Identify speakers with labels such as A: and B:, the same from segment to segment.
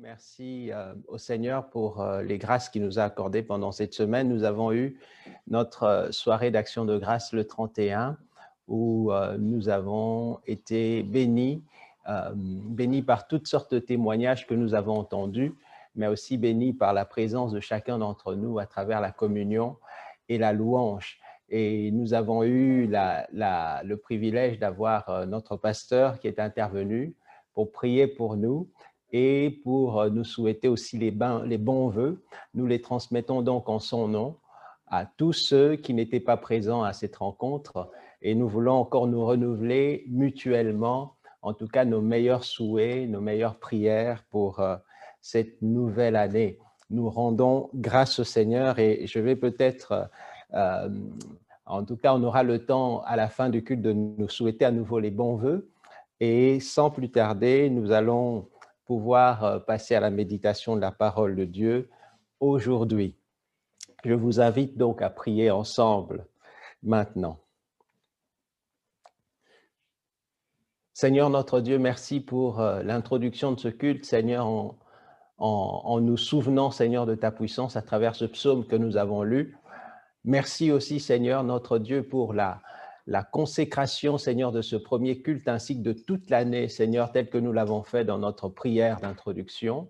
A: Merci au Seigneur pour les grâces qu'il nous a accordées pendant cette semaine. Nous avons eu notre soirée d'action de grâce le 31 où nous avons été bénis par toutes sortes de témoignages que nous avons entendus, mais aussi bénis par la présence de chacun d'entre nous à travers la communion et la louange. Et nous avons eu le privilège d'avoir notre pasteur qui est intervenu pour prier pour nous et pour nous souhaiter aussi les bons vœux. Nous les transmettons donc en son nom à tous ceux qui n'étaient pas présents à cette rencontre et nous voulons encore nous renouveler mutuellement, en tout cas nos meilleurs souhaits, nos meilleures prières pour cette nouvelle année. Nous rendons grâce au Seigneur et je vais peut-être, en tout cas on aura le temps à la fin du culte de nous souhaiter à nouveau les bons vœux et sans plus tarder, nous allons pouvoir passer à la méditation de la parole de Dieu aujourd'hui. Je vous invite donc à prier ensemble maintenant. Seigneur notre Dieu, merci pour l'introduction de ce culte, Seigneur, en nous souvenant, Seigneur, de ta puissance à travers ce psaume que nous avons lu. Merci aussi, Seigneur, notre Dieu, pour la consécration, Seigneur, de ce premier culte ainsi que de toute l'année, Seigneur, tel que nous l'avons fait dans notre prière d'introduction.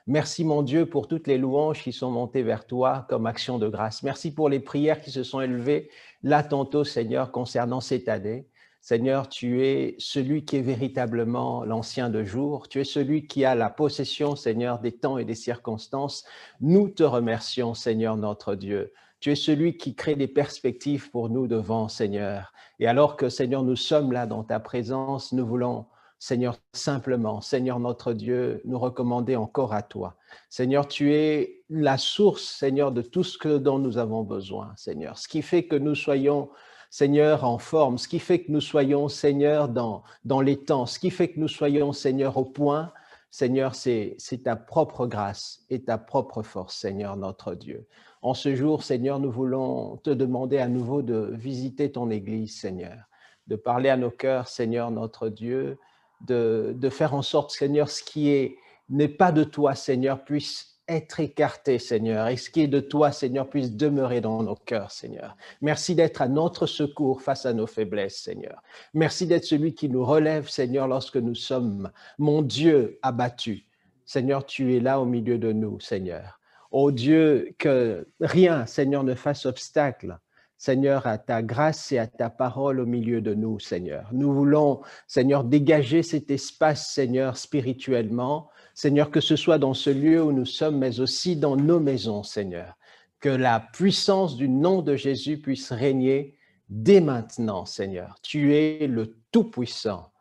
A: Merci, mon Dieu, pour toutes les louanges qui sont montées vers toi comme action de grâce. Merci pour les prières qui se sont élevées là tantôt, Seigneur, concernant cette année. Seigneur, tu es celui qui est véritablement l'ancien de jour. Tu es celui qui a la possession, Seigneur, des temps et des circonstances. Nous te remercions, Seigneur, notre Dieu. Tu es celui qui crée des perspectives pour nous devant, Seigneur. Et alors que, Seigneur, nous sommes là dans ta présence, nous voulons, Seigneur, simplement, Seigneur notre Dieu, nous recommander encore à toi. Seigneur, tu es la source, Seigneur, de tout ce dont nous avons besoin, Seigneur. Ce qui fait que nous soyons, Seigneur, en forme, ce qui fait que nous soyons, Seigneur, dans les temps, ce qui fait que nous soyons, Seigneur, au point, Seigneur, c'est ta propre grâce et ta propre force, Seigneur, notre Dieu. En ce jour, Seigneur, nous voulons te demander à nouveau de visiter ton Église, Seigneur, de parler à nos cœurs, Seigneur, notre Dieu, de faire en sorte, Seigneur, ce qui n'est pas de toi, Seigneur, puisse être écarté, Seigneur, et ce qui est de toi, Seigneur, puisse demeurer dans nos cœurs, Seigneur. Merci d'être à notre secours face à nos faiblesses, Seigneur. Merci d'être celui qui nous relève, Seigneur, lorsque nous sommes, mon Dieu, abattus. Seigneur, tu es là au milieu de nous, Seigneur. Oh Dieu, que rien, Seigneur, ne fasse obstacle, Seigneur, à ta grâce et à ta parole au milieu de nous, Seigneur. Nous voulons, Seigneur, dégager cet espace, Seigneur, spirituellement. Seigneur, que ce soit dans ce lieu où nous sommes, mais aussi dans nos maisons, Seigneur. Que la puissance du nom de Jésus puisse régner dès maintenant, Seigneur. Tu es le Tout-Puissant,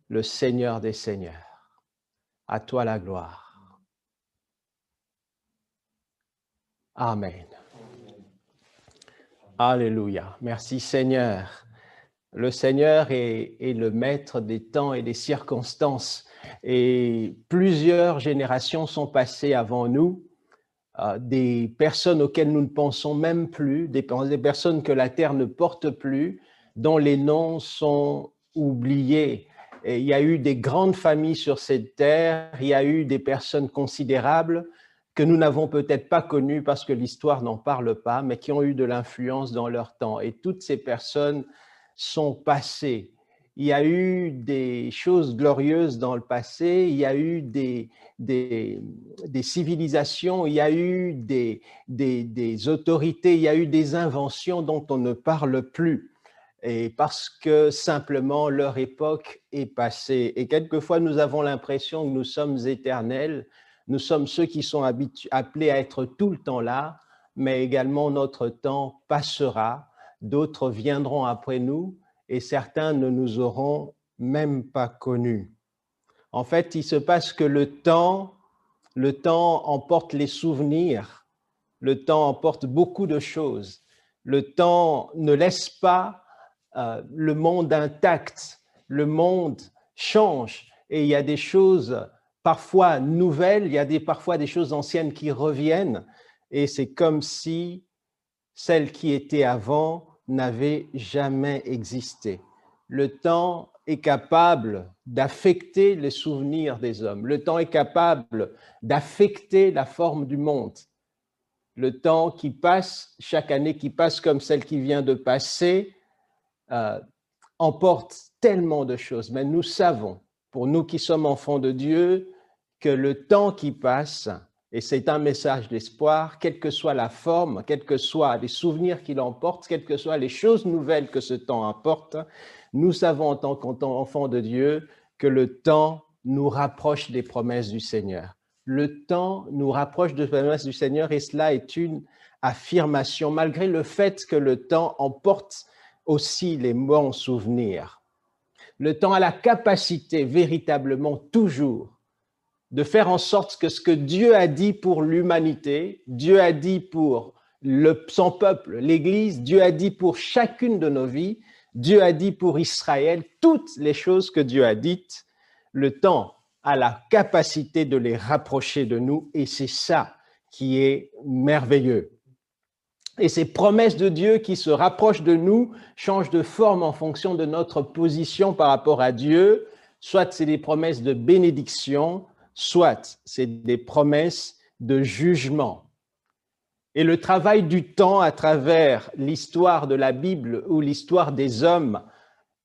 A: le Seigneur des Seigneurs. À toi la gloire. Amen. Alléluia. Merci Seigneur. Le Seigneur est le maître des temps et des circonstances. Et plusieurs générations sont passées avant nous, des personnes auxquelles nous ne pensons même plus, des personnes que la terre ne porte plus, dont les noms sont oubliés. Et il y a eu des grandes familles sur cette terre, il y a eu des personnes considérables que nous n'avons peut-être pas connues parce que l'histoire n'en parle pas, mais qui ont eu de l'influence dans leur temps. Et toutes ces personnes sont passées. Il y a eu des choses glorieuses dans le passé, il y a eu des civilisations, il y a eu des autorités, il y a eu des inventions dont on ne parle plus. Et parce que simplement leur époque est passée. Et quelquefois, nous avons l'impression que nous sommes éternels, nous sommes ceux qui sont appelés à être tout le temps là, mais également notre temps passera, d'autres viendront après nous et certains ne nous auront même pas connus. En fait, il se passe que le temps emporte les souvenirs, le temps emporte beaucoup de choses. Le temps ne laisse pas le monde intact, le monde change et il y a des choses parfois nouvelles, il y a parfois des choses anciennes qui reviennent et c'est comme si celles qui étaient avant n'avaient jamais existé. Le temps est capable d'affecter les souvenirs des hommes. Le temps est capable d'affecter la forme du monde. Le temps qui passe, chaque année qui passe comme celle qui vient de passer, emporte tellement de choses. Mais nous savons, pour nous qui sommes enfants de Dieu, que le temps qui passe, et c'est un message d'espoir, quelle que soit la forme, quels que soient les souvenirs qu'il emporte, quelles que soient les choses nouvelles que ce temps apporte, nous savons en tant qu'enfants de Dieu que le temps nous rapproche des promesses du Seigneur. Le temps nous rapproche des promesses du Seigneur et cela est une affirmation, malgré le fait que le temps emporte aussi les bons souvenirs. Le temps a la capacité véritablement toujours de faire en sorte que ce que Dieu a dit pour l'humanité, Dieu a dit pour son peuple, l'Église, Dieu a dit pour chacune de nos vies, Dieu a dit pour Israël, toutes les choses que Dieu a dites, le temps a la capacité de les rapprocher de nous et c'est ça qui est merveilleux. Et ces promesses de Dieu qui se rapprochent de nous changent de forme en fonction de notre position par rapport à Dieu. Soit c'est des promesses de bénédiction, soit c'est des promesses de jugement. Et le travail du temps à travers l'histoire de la Bible ou l'histoire des hommes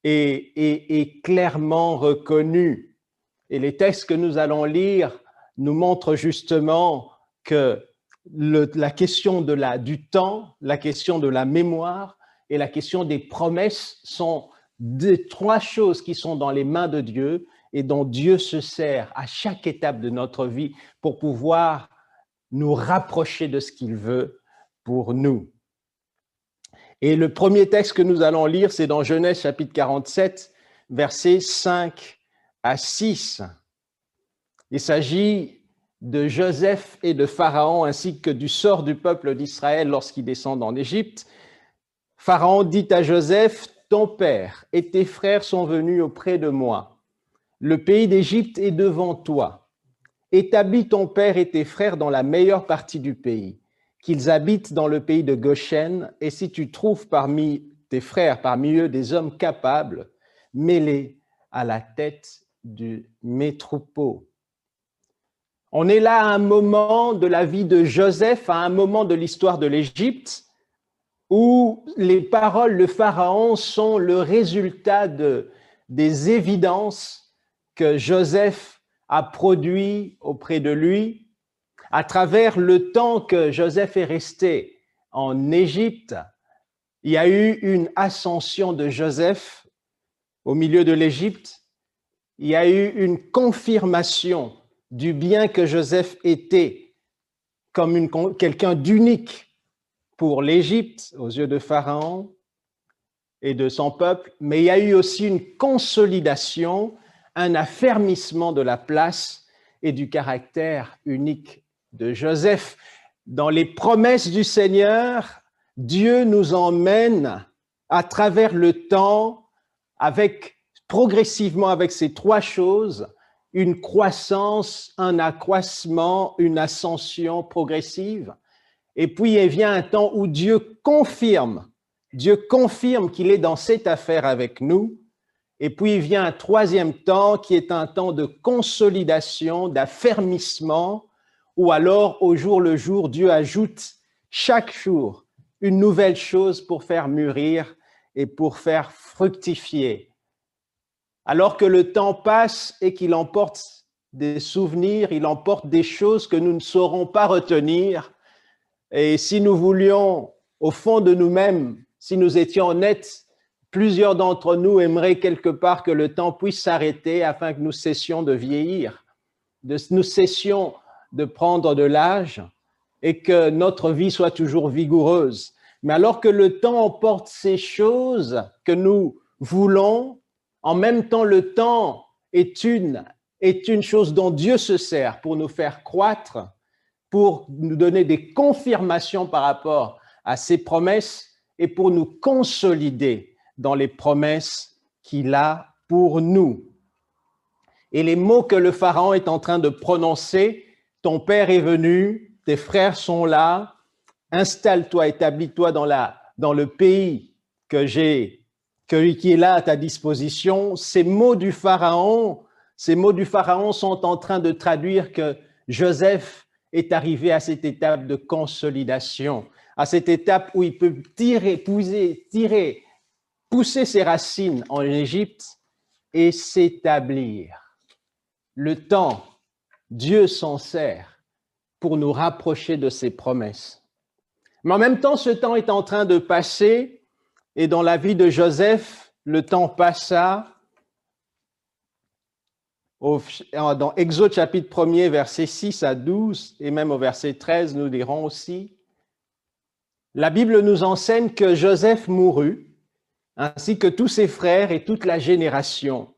A: est clairement reconnu. Et les textes que nous allons lire nous montrent justement que la question du temps, la question de la mémoire et la question des promesses sont des trois choses qui sont dans les mains de Dieu et dont Dieu se sert à chaque étape de notre vie pour pouvoir nous rapprocher de ce qu'il veut pour nous. Et le premier texte que nous allons lire, c'est dans Genèse chapitre 47, versets 5 à 6. Il s'agit de Joseph et de Pharaon, ainsi que du sort du peuple d'Israël lorsqu'il descend en Égypte. Pharaon dit à Joseph, « Ton père et tes frères sont venus auprès de moi. Le pays d'Égypte est devant toi. Établis ton père et tes frères dans la meilleure partie du pays, qu'ils habitent dans le pays de Goshen, et si tu trouves parmi tes frères, parmi eux, des hommes capables, mets-les à la tête de mes troupeaux. » On est là à un moment de la vie de Joseph, à un moment de l'histoire de l'Égypte, où les paroles de Pharaon sont le résultat des évidences que Joseph a produit auprès de lui. À travers le temps que Joseph est resté en Égypte, il y a eu une ascension de Joseph au milieu de l'Égypte. Il y a eu une confirmation du bien que Joseph était comme quelqu'un d'unique pour l'Égypte aux yeux de Pharaon et de son peuple, mais il y a eu aussi une consolidation, un affermissement de la place et du caractère unique de Joseph. Dans les promesses du Seigneur, Dieu nous emmène à travers le temps progressivement avec ces trois choses, une croissance, un accroissement, une ascension progressive. Et puis, il vient un temps où Dieu confirme qu'il est dans cette affaire avec nous. Et puis, il vient un troisième temps qui est un temps de consolidation, d'affermissement, où alors, au jour le jour, Dieu ajoute chaque jour une nouvelle chose pour faire mûrir et pour faire fructifier. Alors que le temps passe et qu'il emporte des souvenirs, il emporte des choses que nous ne saurons pas retenir. Et si nous voulions, au fond de nous-mêmes, si nous étions honnêtes, plusieurs d'entre nous aimeraient quelque part que le temps puisse s'arrêter afin que nous cessions de vieillir, nous cessions de prendre de l'âge et que notre vie soit toujours vigoureuse. Mais alors que le temps emporte ces choses que nous voulons, en même temps, le temps est une chose dont Dieu se sert pour nous faire croître, pour nous donner des confirmations par rapport à ses promesses et pour nous consolider dans les promesses qu'il a pour nous. Et les mots que le Pharaon est en train de prononcer, ton père est venu, tes frères sont là, installe-toi, établis-toi dans le pays que j'ai qui est là à ta disposition. Ces mots du Pharaon sont en train de traduire que Joseph est arrivé à cette étape de consolidation, à cette étape où il peut pousser ses racines en Égypte et s'établir. Le temps, Dieu s'en sert pour nous rapprocher de ses promesses. Mais en même temps, ce temps est en train de passer et dans la vie de Joseph, le temps passa. Dans Exode chapitre 1er, versets 6 à 12 et même au verset 13, nous lirons aussi. La Bible nous enseigne que Joseph mourut, ainsi que tous ses frères et toute la génération.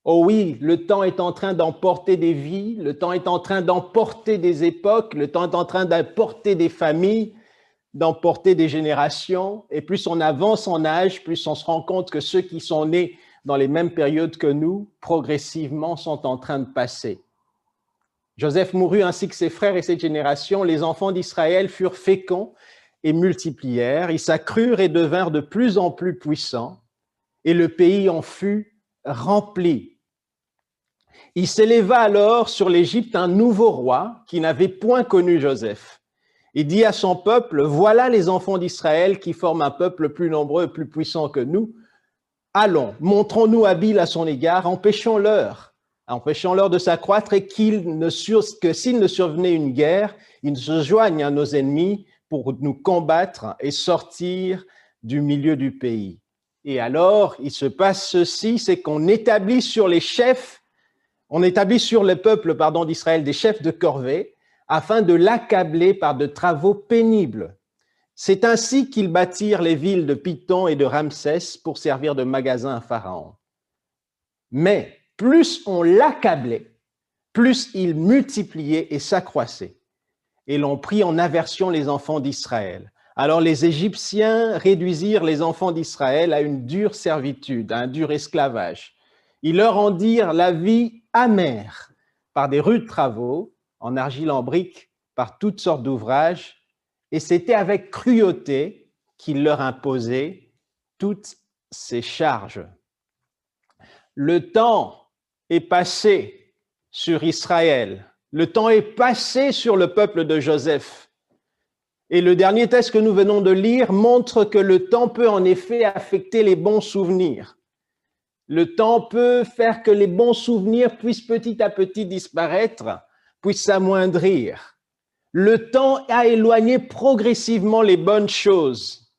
A: Oh oui, le temps est en train d'emporter des vies, le temps est en train d'emporter des époques, le temps est en train d'emporter des familles, d'emporter des générations. Et plus on avance en âge, plus on se rend compte que ceux qui sont nés dans les mêmes périodes que nous, progressivement, sont en train de passer. Joseph mourut ainsi que ses frères et cette génération. Les enfants d'Israël furent féconds et multiplièrent. Ils s'accrurent et devinrent de plus en plus puissants. Et le pays en fut rempli. Il s'éleva alors sur l'Égypte un nouveau roi qui n'avait point connu Joseph. Il dit à son peuple, voilà les enfants d'Israël qui forment un peuple plus nombreux et plus puissant que nous. Allons, montrons-nous habiles à son égard, empêchons-leur de s'accroître et que s'il ne survenait une guerre, ils se joignent à nos ennemis pour nous combattre et sortir du milieu du pays. Et alors, il se passe ceci, c'est qu'on établit sur le peuple d'Israël des chefs de corvée afin de l'accabler par de travaux pénibles. C'est ainsi qu'ils bâtirent les villes de Python et de Ramsès pour servir de magasin à Pharaon. Mais plus on l'accablait, plus il multipliait et s'accroissait. Et l'on prit en aversion les enfants d'Israël. Alors les Égyptiens réduisirent les enfants d'Israël à une dure servitude, à un dur esclavage. Ils leur rendirent la vie amère par des rudes travaux, en argile en briques, par toutes sortes d'ouvrages, et c'était avec cruauté qu'ils leur imposaient toutes ces charges. Le temps est passé sur Israël, le temps est passé sur le peuple de Joseph. Et le dernier texte que nous venons de lire montre que le temps peut en effet affecter les bons souvenirs. Le temps peut faire que les bons souvenirs puissent petit à petit disparaître, puissent s'amoindrir. Le temps a éloigné progressivement les bonnes choses.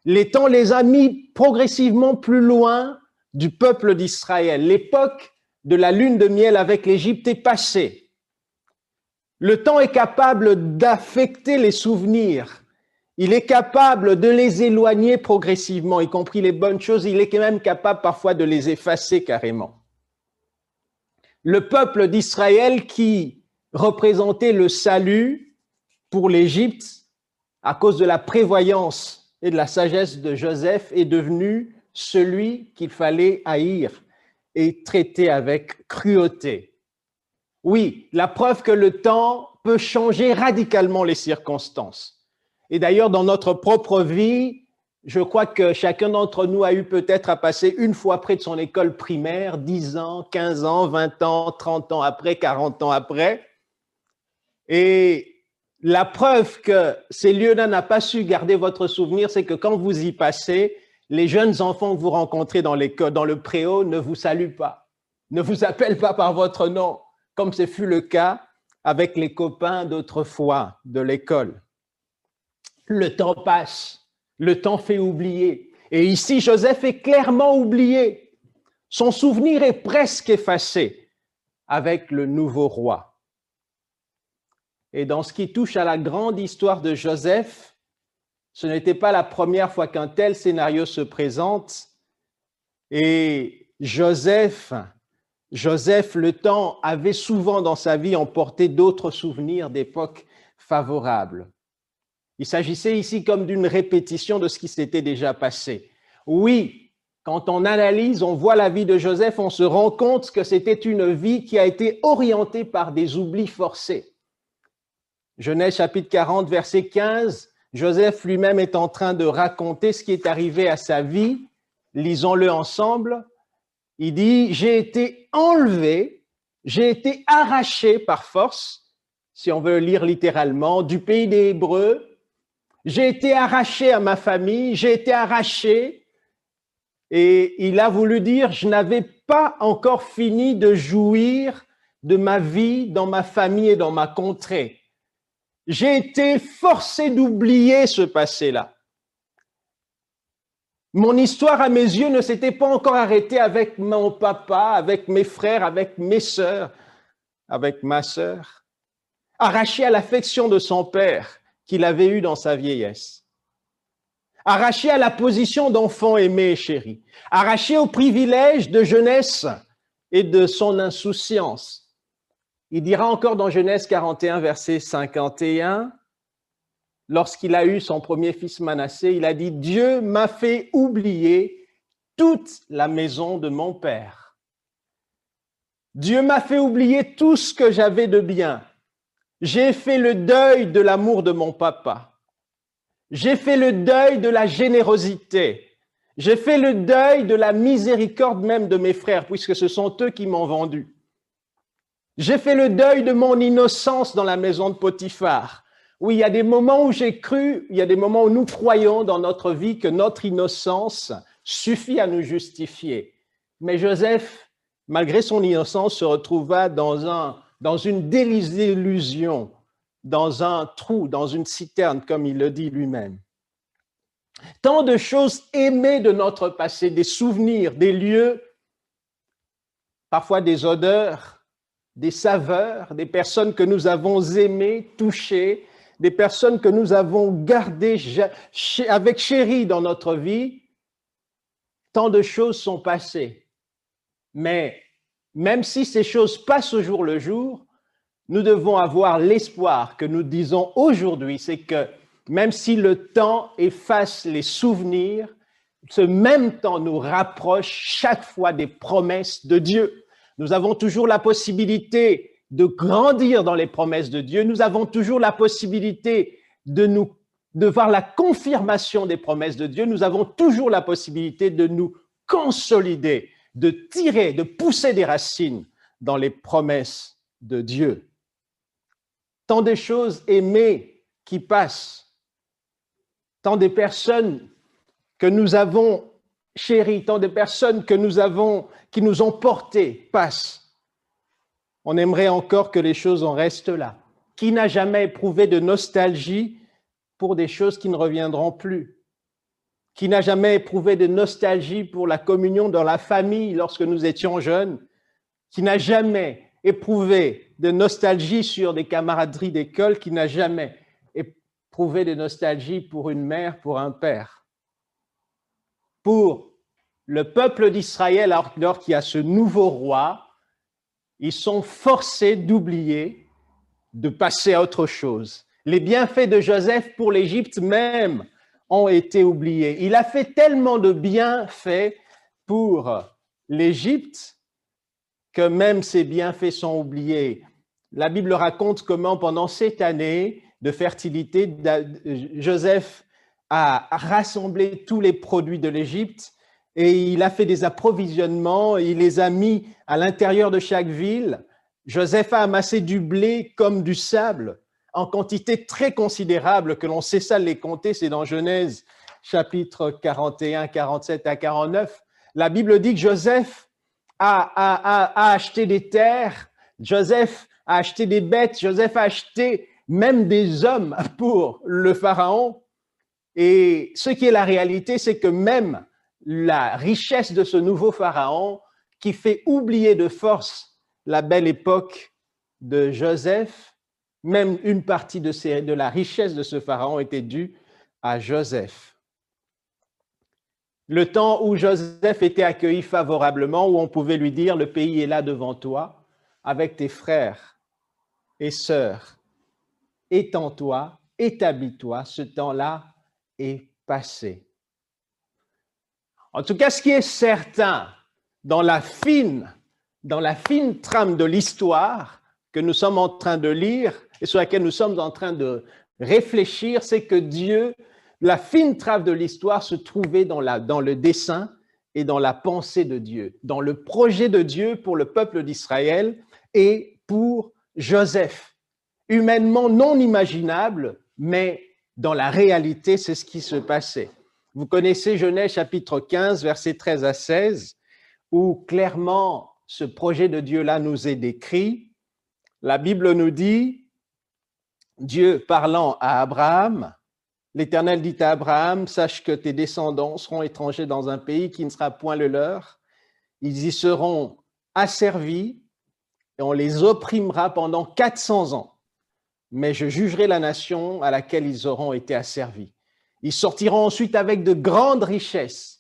A: Le temps les a mis progressivement plus loin du peuple d'Israël. L'époque de la lune de miel avec l'Égypte est passée. Le temps est capable d'affecter les souvenirs. Il est capable de les éloigner progressivement, y compris les bonnes choses. Il est même capable parfois de les effacer carrément. Le peuple d'Israël qui représentait le salut pour l'Égypte, à cause de la prévoyance et de la sagesse de Joseph, est devenu celui qu'il fallait haïr et traiter avec cruauté. Oui, la preuve que le temps peut changer radicalement les circonstances. Et d'ailleurs, dans notre propre vie, je crois que chacun d'entre nous a eu peut-être à passer une fois près de son école primaire, 10 ans, 15 ans, 20 ans, 30 ans après, 40 ans après. Et la preuve que ces lieux-là n'ont pas su garder votre souvenir, c'est que quand vous y passez, les jeunes enfants que vous rencontrez dans le préau ne vous saluent pas, ne vous appellent pas par votre nom, comme ce fut le cas avec les copains d'autrefois de l'école. Le temps passe, le temps fait oublier. Et ici, Joseph est clairement oublié. Son souvenir est presque effacé avec le nouveau roi. Et dans ce qui touche à la grande histoire de Joseph, ce n'était pas la première fois qu'un tel scénario se présente. Et Joseph, le temps avait souvent dans sa vie emporté d'autres souvenirs d'époques favorables. Il s'agissait ici comme d'une répétition de ce qui s'était déjà passé. Oui, quand on analyse, on voit la vie de Joseph, on se rend compte que c'était une vie qui a été orientée par des oublis forcés. Genèse chapitre 40, verset 15, Joseph lui-même est en train de raconter ce qui est arrivé à sa vie Lisons-le ensemble. Il dit, j'ai été enlevé, j'ai été arraché par force, si on veut lire littéralement, du pays des Hébreux. J'ai été arraché à ma famille, j'ai été arraché. Et il a voulu dire, je n'avais pas encore fini de jouir de ma vie dans ma famille et dans ma contrée. J'ai été forcé d'oublier ce passé-là. Mon histoire à mes yeux ne s'était pas encore arrêtée avec mon papa, avec mes frères, avec mes sœurs, avec ma sœur. Arraché à l'affection de son père qu'il avait eue dans sa vieillesse. Arraché à la position d'enfant aimé et chéri. Arraché au privilège de jeunesse et de son insouciance. Il dira encore dans Genèse 41, verset 51, lorsqu'il a eu son premier fils Manassé, il a dit « Dieu m'a fait oublier toute la maison de mon père. Dieu m'a fait oublier tout ce que j'avais de bien. J'ai fait le deuil de l'amour de mon papa. J'ai fait le deuil de la générosité. J'ai fait le deuil de la miséricorde même de mes frères, puisque ce sont eux qui m'ont vendu. J'ai fait le deuil de mon innocence dans la maison de Potiphar. Oui, il y a des moments où j'ai cru, il y a des moments où nous croyons dans notre vie que notre innocence suffit à nous justifier. Mais Joseph, malgré son innocence, se retrouva dans une désillusion, dans un trou, dans une citerne, comme il le dit lui-même. Tant de choses aimées de notre passé, des souvenirs, des lieux, parfois des odeurs, des saveurs, des personnes que nous avons aimées, touchées, des personnes que nous avons gardées avec chéri dans notre vie. Tant de choses sont passées. Mais même si ces choses passent au jour le jour, nous devons avoir l'espoir que nous disons aujourd'hui, c'est que même si le temps efface les souvenirs, ce même temps nous rapproche chaque fois des promesses de Dieu. Nous avons toujours la possibilité de grandir dans les promesses de Dieu. Nous avons toujours la possibilité de voir la confirmation des promesses de Dieu. Nous avons toujours la possibilité de nous consolider, de tirer, de pousser des racines dans les promesses de Dieu. Tant de choses aimées qui passent, tant de personnes que nous avons chéries, tant de personnes qui nous ont portés passent. On aimerait encore que les choses en restent là. Qui n'a jamais éprouvé de nostalgie pour des choses qui ne reviendront plus? Qui n'a jamais éprouvé de nostalgie pour la communion dans la famille lorsque nous étions jeunes? Qui n'a jamais éprouvé de nostalgie sur des camaraderies d'école? Qui n'a jamais éprouvé de nostalgie pour une mère, pour un père? Pour le peuple d'Israël, alors qu'il y a ce nouveau roi, ils sont forcés d'oublier, de passer à autre chose. Les bienfaits de Joseph pour l'Égypte même ont été oubliés. Il a fait tellement de bienfaits pour l'Égypte que même ses bienfaits sont oubliés. La Bible raconte comment pendant 7 années de fertilité, Joseph a rassemblé tous les produits de l'Égypte et il a fait des approvisionnements, il les a mis à l'intérieur de chaque ville. Joseph a amassé du blé comme du sable, en quantité très considérable, que l'on cessa de les compter, c'est dans Genèse chapitre 41, 47 à 49. La Bible dit que Joseph a acheté des terres, Joseph a acheté des bêtes, Joseph a acheté même des hommes pour le Pharaon. Et ce qui est la réalité, c'est que même la richesse de ce nouveau Pharaon, qui fait oublier de force la belle époque de Joseph, même une partie de la richesse de ce Pharaon était due à Joseph. Le temps où Joseph était accueilli favorablement, où on pouvait lui dire « le pays est là devant toi, avec tes frères et sœurs, étends-toi, établis-toi », ce temps-là est passé. En tout cas, ce qui est certain dans la fine trame de l'histoire que nous sommes en train de lire et sur laquelle nous sommes en train de réfléchir, c'est que Dieu, la fine trame de l'histoire se trouvait dans le dessein et dans la pensée de Dieu, dans le projet de Dieu pour le peuple d'Israël et pour Joseph. Humainement non imaginable, mais dans la réalité, c'est ce qui se passait. Vous connaissez Genèse chapitre 15, versets 13 à 16, où clairement ce projet de Dieu-là nous est décrit. La Bible nous dit, Dieu parlant à Abraham, l'Éternel dit à Abraham, sache que tes descendants seront étrangers dans un pays qui ne sera point le leur. Ils y seront asservis et on les opprimera pendant 400 ans. Mais je jugerai la nation à laquelle ils auront été asservis. Ils sortiront ensuite avec de grandes richesses.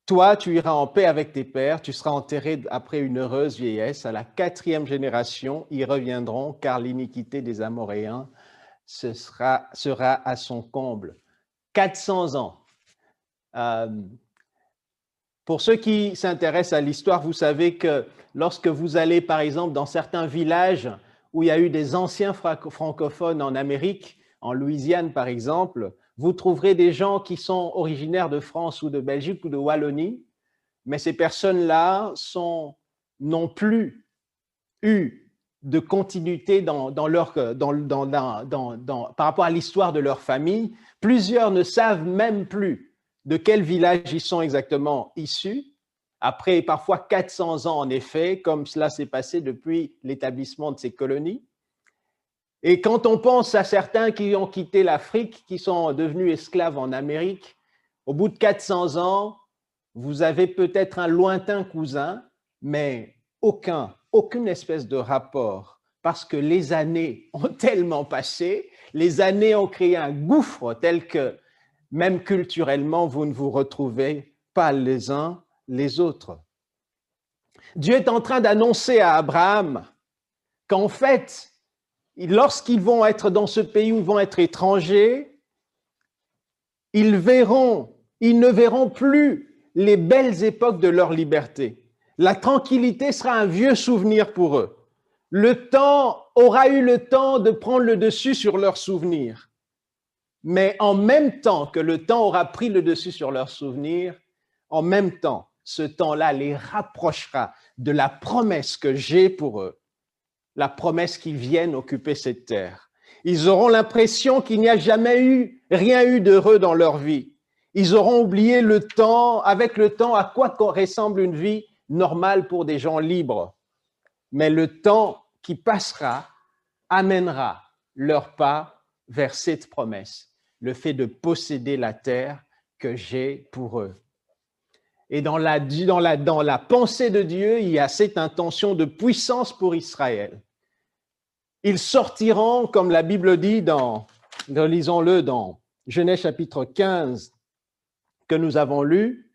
A: Toi, tu iras en paix avec tes pères, tu seras enterré après une heureuse vieillesse. À la 4e génération, ils reviendront, car l'iniquité des Amoréens sera à son comble. 400 ans. Pour ceux qui s'intéressent à l'histoire, vous savez que lorsque vous allez, par exemple, dans certains villages où il y a eu des anciens francophones en Amérique, en Louisiane par exemple, vous trouverez des gens qui sont originaires de France ou de Belgique ou de Wallonie, mais ces personnes-là n'ont plus eu de continuité par rapport à l'histoire de leur famille. Plusieurs ne savent même plus de quel village ils sont exactement issus. Après parfois 400 ans en effet, comme cela s'est passé depuis l'établissement de ces colonies. Et quand on pense à certains qui ont quitté l'Afrique, qui sont devenus esclaves en Amérique, au bout de 400 ans, vous avez peut-être un lointain cousin, mais aucune espèce de rapport, parce que les années ont tellement passé, les années ont créé un gouffre tel que même culturellement, vous ne vous retrouvez pas les uns les autres. Dieu est en train d'annoncer à Abraham qu'en fait, lorsqu'ils vont être dans ce pays où ils vont être étrangers, ils ne verront plus les belles époques de leur liberté. La tranquillité sera un vieux souvenir pour eux. Le temps aura eu le temps de prendre le dessus sur leurs souvenirs. Mais en même temps que le temps aura pris le dessus sur leurs souvenirs, en même temps, ce temps-là les rapprochera de la promesse que j'ai pour eux, la promesse qu'ils viennent occuper cette terre. Ils auront l'impression qu'il n'y a jamais rien eu d'heureux dans leur vie. Ils auront oublié avec le temps, à quoi ressemble une vie normale pour des gens libres. Mais le temps qui passera amènera leur pas vers cette promesse, le fait de posséder la terre que j'ai pour eux. Et dans la pensée de Dieu, il y a cette intention de puissance pour Israël. Ils sortiront, comme la Bible dit, lisons-le dans Genèse chapitre 15 que nous avons lu.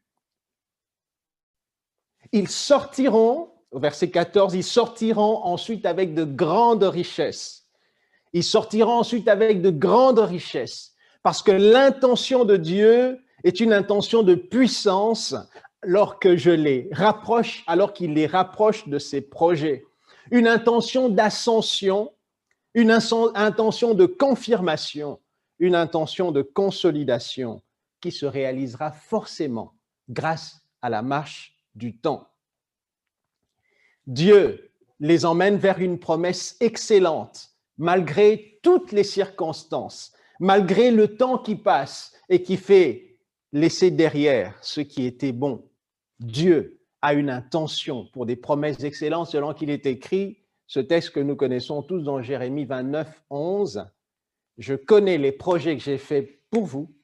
A: Ils sortiront, au verset 14, ils sortiront ensuite avec de grandes richesses. Ils sortiront ensuite avec de grandes richesses, parce que l'intention de Dieu est une intention de puissance alors qu'il les rapproche de ses projets. Une intention d'ascension, une intention de confirmation, une intention de consolidation qui se réalisera forcément grâce à la marche du temps. Dieu les emmène vers une promesse excellente, malgré toutes les circonstances, malgré le temps qui passe et qui fait laisser derrière ce qui était bon. Dieu a une intention pour des promesses excellentes selon qu'il est écrit, ce texte que nous connaissons tous dans Jérémie 29, 11. « Je connais les projets que j'ai faits pour vous,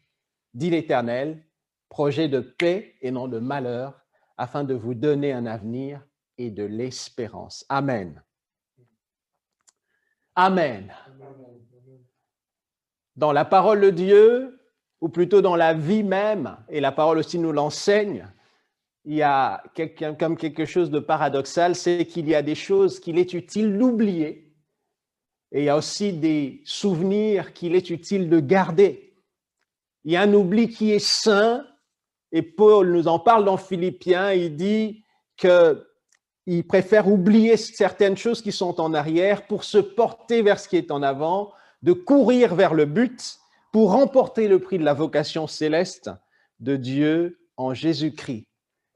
A: dit l'Éternel, projets de paix et non de malheur, afin de vous donner un avenir et de l'espérance. » Amen. Amen. Dans la parole de Dieu, ou plutôt dans la vie même, et la parole aussi nous l'enseigne, il y a comme quelque chose de paradoxal, c'est qu'il y a des choses qu'il est utile d'oublier, et il y a aussi des souvenirs qu'il est utile de garder. Il y a un oubli qui est sain, et Paul nous en parle dans Philippiens, il dit qu'il préfère oublier certaines choses qui sont en arrière pour se porter vers ce qui est en avant, de courir vers le but pour remporter le prix de la vocation céleste de Dieu en Jésus-Christ.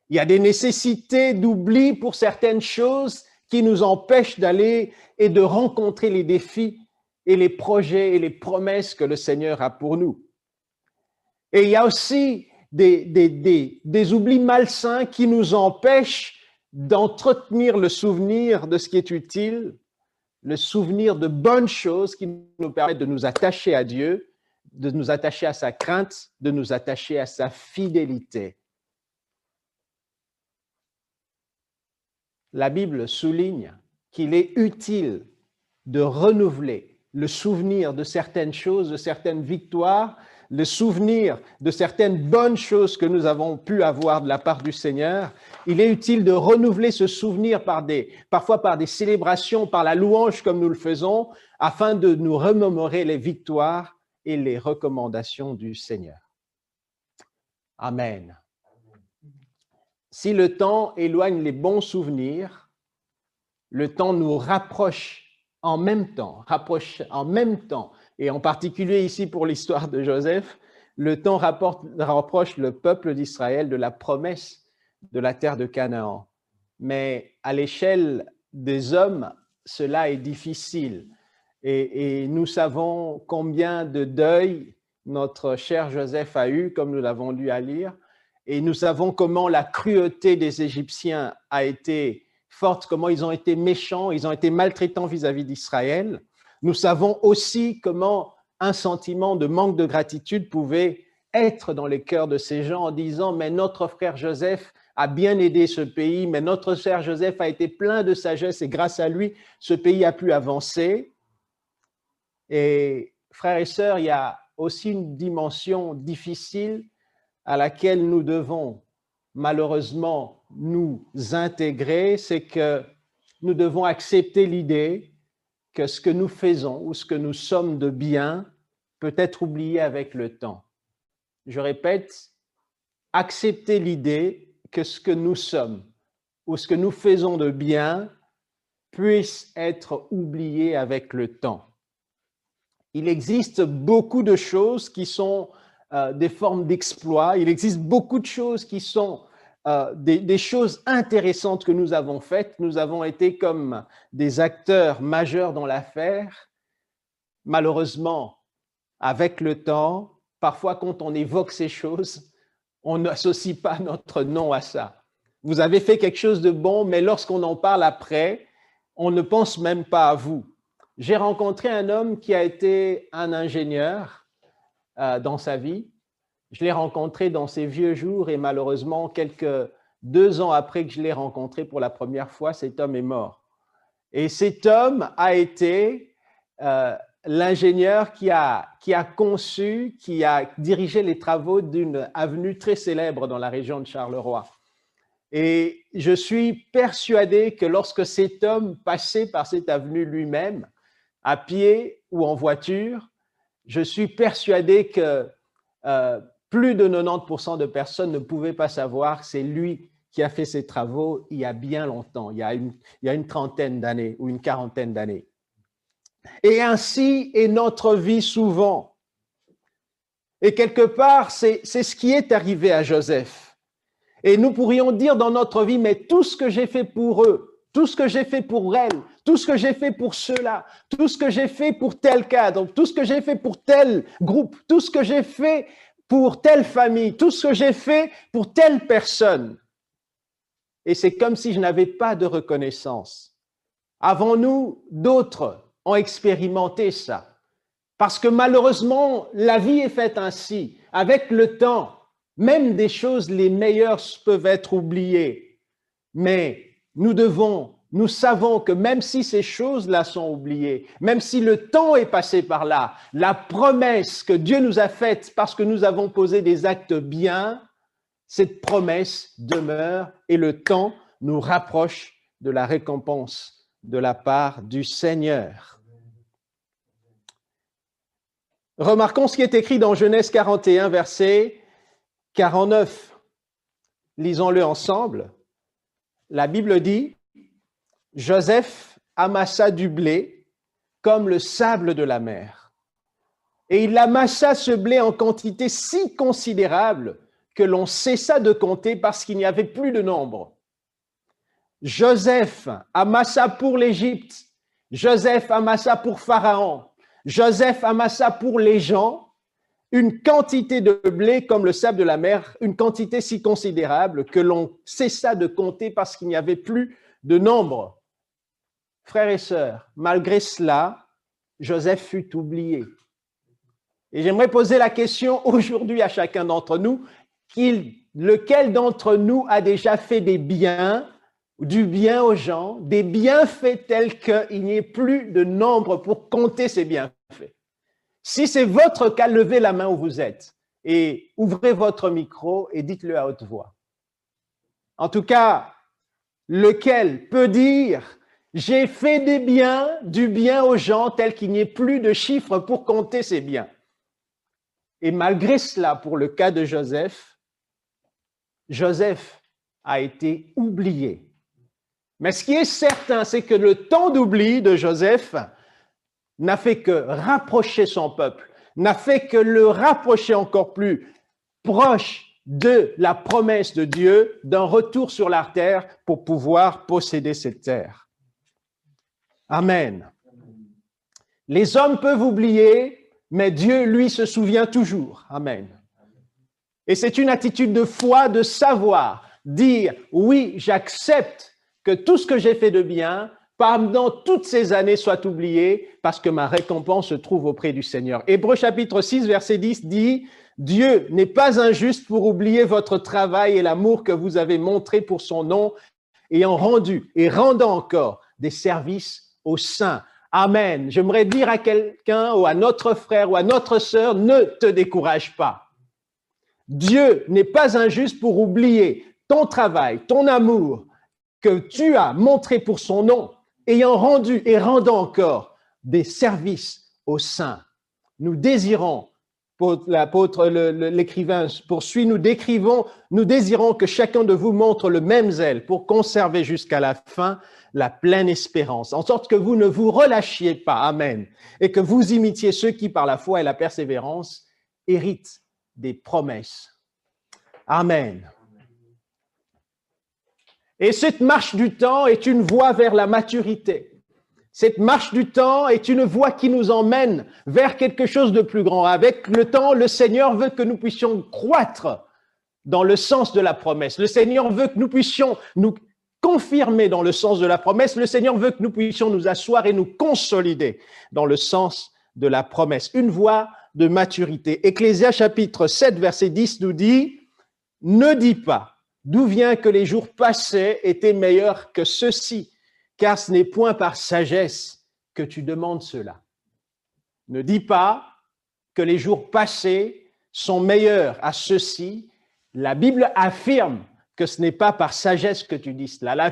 A: Il y a des nécessités d'oubli pour certaines choses qui nous empêchent d'aller et de rencontrer les défis et les projets et les promesses que le Seigneur a pour nous. Et il y a aussi des oublis malsains qui nous empêchent d'entretenir le souvenir de ce qui est utile, le souvenir de bonnes choses qui nous permettent de nous attacher à Dieu, de nous attacher à sa crainte, de nous attacher à sa fidélité. La Bible souligne qu'il est utile de renouveler le souvenir de certaines choses, de certaines victoires, le souvenir de certaines bonnes choses que nous avons pu avoir de la part du Seigneur. Il est utile de renouveler ce souvenir parfois par des célébrations, par la louange comme nous le faisons, afin de nous remémorer les victoires et les recommandations du Seigneur. Amen. Si le temps éloigne les bons souvenirs, le temps nous rapproche en même temps, et en particulier ici pour l'histoire de Joseph, le temps rapproche le peuple d'Israël de la promesse de la terre de Canaan. Mais à l'échelle des hommes, cela est difficile. Et nous savons combien de deuil notre cher Joseph a eu, comme nous l'avons lu à lire, et nous savons comment la cruauté des Égyptiens a été forte, comment ils ont été méchants, ils ont été maltraitants vis-à-vis d'Israël. Nous savons aussi comment un sentiment de manque de gratitude pouvait être dans les cœurs de ces gens en disant « mais notre frère Joseph a bien aidé ce pays, mais notre frère Joseph a été plein de sagesse et grâce à lui, ce pays a pu avancer. » Et frères et sœurs, il y a aussi une dimension difficile à laquelle nous devons malheureusement nous intégrer, c'est que nous devons accepter l'idée que ce que nous faisons ou ce que nous sommes de bien peut être oublié avec le temps. Je répète, accepter l'idée que ce que nous sommes ou ce que nous faisons de bien puisse être oublié avec le temps. Il existe beaucoup de choses qui sont des formes d'exploit. Il existe beaucoup de choses qui sont des choses intéressantes que nous avons faites. Nous avons été comme des acteurs majeurs dans l'affaire. Malheureusement, avec le temps, parfois quand on évoque ces choses, on n'associe pas notre nom à ça. Vous avez fait quelque chose de bon, mais lorsqu'on en parle après, on ne pense même pas à vous. J'ai rencontré un homme qui a été un ingénieur dans sa vie. Je l'ai rencontré dans ses vieux jours et malheureusement, 2 ans après que je l'ai rencontré pour la première fois, cet homme est mort. Et cet homme a été l'ingénieur qui a conçu, qui a dirigé les travaux d'une avenue très célèbre dans la région de Charleroi. Et je suis persuadé que lorsque cet homme passait par cette avenue lui-même, à pied ou en voiture, je suis persuadé que plus de 90% de personnes ne pouvaient pas savoir que c'est lui qui a fait ces travaux il y a bien longtemps, il y a une trentaine d'années ou une quarantaine d'années. Et ainsi est notre vie souvent. Et quelque part, c'est ce qui est arrivé à Joseph. Et nous pourrions dire dans notre vie, mais tout ce que j'ai fait pour eux, tout ce que j'ai fait pour elle, tout ce que j'ai fait pour ceux-là, tout ce que j'ai fait pour tel cadre, tout ce que j'ai fait pour tel groupe, tout ce que j'ai fait pour telle famille, tout ce que j'ai fait pour telle personne. Et c'est comme si je n'avais pas de reconnaissance. Avant nous, d'autres ont expérimenté ça. Parce que malheureusement, la vie est faite ainsi. Avec le temps, même des choses les meilleures peuvent être oubliées. Mais nous savons que même si ces choses-là sont oubliées, même si le temps est passé par là, la promesse que Dieu nous a faite parce que nous avons posé des actes bien, cette promesse demeure et le temps nous rapproche de la récompense de la part du Seigneur. Remarquons ce qui est écrit dans Genèse 41, verset 49. Lisons-le ensemble. La Bible dit, « Joseph amassa du blé comme le sable de la mer. Et il amassa ce blé en quantité si considérable que l'on cessa de compter parce qu'il n'y avait plus de nombre. Joseph amassa pour l'Égypte, Joseph amassa pour Pharaon, Joseph amassa pour les gens une quantité de blé comme le sable de la mer, une quantité si considérable que l'on cessa de compter parce qu'il n'y avait plus de nombre. Frères et sœurs, malgré cela, Joseph fut oublié. Et j'aimerais poser la question aujourd'hui à chacun d'entre nous, lequel d'entre nous a déjà fait du bien aux gens, des bienfaits tels qu'il n'y ait plus de nombre pour compter ces bienfaits? Si c'est votre cas, levez la main où vous êtes et ouvrez votre micro et dites-le à haute voix. En tout cas, lequel peut dire « J'ai fait du bien aux gens tel qu'il n'y ait plus de chiffres pour compter ces biens ». Et malgré cela, pour le cas de Joseph, Joseph a été oublié. Mais ce qui est certain, c'est que le temps d'oubli de Joseph n'a fait que rapprocher son peuple, n'a fait que le rapprocher encore plus proche de la promesse de Dieu d'un retour sur la terre pour pouvoir posséder cette terre. Amen. Les hommes peuvent oublier, mais Dieu, lui, se souvient toujours. Amen. Et c'est une attitude de foi, de savoir, dire « Oui, j'accepte que tout ce que j'ai fait de bien, pendant toutes ces années, soit oublié parce que ma récompense se trouve auprès du Seigneur. » Hébreux chapitre 6, verset 10 dit « Dieu n'est pas injuste pour oublier votre travail et l'amour que vous avez montré pour son nom, ayant rendu et rendant encore des services aux saints. » Amen. J'aimerais dire à quelqu'un ou à notre frère ou à notre sœur, ne te décourage pas. Dieu n'est pas injuste pour oublier ton travail, ton amour que tu as montré pour son nom, ayant rendu et rendant encore des services aux saints. Nous désirons, l'apôtre, l'écrivain poursuit, nous désirons que chacun de vous montre le même zèle pour conserver jusqu'à la fin la pleine espérance, en sorte que vous ne vous relâchiez pas, amen, et que vous imitiez ceux qui, par la foi et la persévérance, héritent des promesses. Amen. Et cette marche du temps est une voie vers la maturité. Cette marche du temps est une voie qui nous emmène vers quelque chose de plus grand. Avec le temps, le Seigneur veut que nous puissions croître dans le sens de la promesse. Le Seigneur veut que nous puissions nous confirmer dans le sens de la promesse. Le Seigneur veut que nous puissions nous asseoir et nous consolider dans le sens de la promesse. Une voie de maturité. Ecclésias chapitre 7, verset 10 nous dit « Ne dis pas d'où vient que les jours passés étaient meilleurs que ceux-ci, car ce n'est point par sagesse que tu demandes cela. » Ne dis pas que les jours passés sont meilleurs à ceux-ci. La Bible affirme que ce n'est pas par sagesse que tu dis cela. La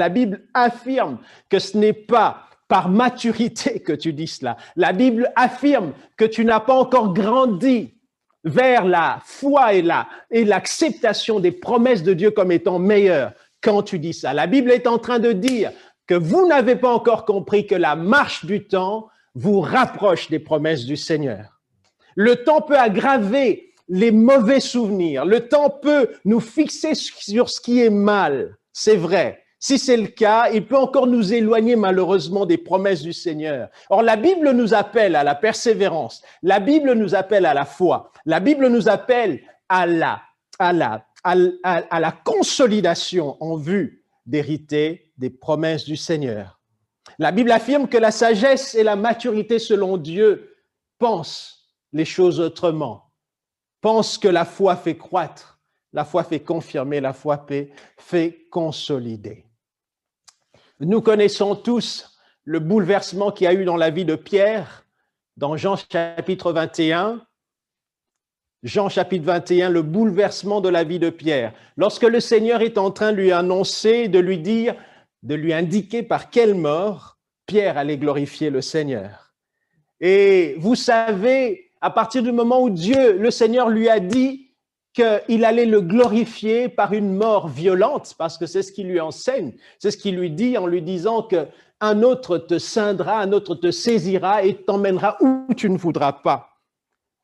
A: Bible affirme que ce n'est pas par maturité que tu dis cela. La Bible affirme que tu n'as pas encore grandi vers la foi et l'acceptation des promesses de Dieu comme étant meilleures quand tu dis ça. La Bible est en train de dire que vous n'avez pas encore compris que la marche du temps vous rapproche des promesses du Seigneur. Le temps peut aggraver les mauvais souvenirs. Le temps peut nous fixer sur ce qui est mal. C'est vrai. Si c'est le cas, il peut encore nous éloigner malheureusement des promesses du Seigneur. Or, la Bible nous appelle à la persévérance. La Bible nous appelle à la foi. La Bible nous appelle à la consolidation en vue d'hériter des promesses du Seigneur. La Bible affirme que la sagesse et la maturité selon Dieu pensent les choses autrement, pensent que la foi fait croître, la foi fait confirmer, la foi fait consolider. Nous connaissons tous le bouleversement qu'il y a eu dans la vie de Pierre, dans Jean chapitre 21. Jean chapitre 21, le bouleversement de la vie de Pierre. Lorsque le Seigneur est en train de lui annoncer, de lui dire, de lui indiquer par quelle mort Pierre allait glorifier le Seigneur. Et vous savez, à partir du moment où le Seigneur lui a dit qu'il allait le glorifier par une mort violente, parce que c'est ce qu'il lui enseigne, c'est ce qu'il lui dit en lui disant qu'un autre te ceindra, un autre te saisira et t'emmènera où tu ne voudras pas.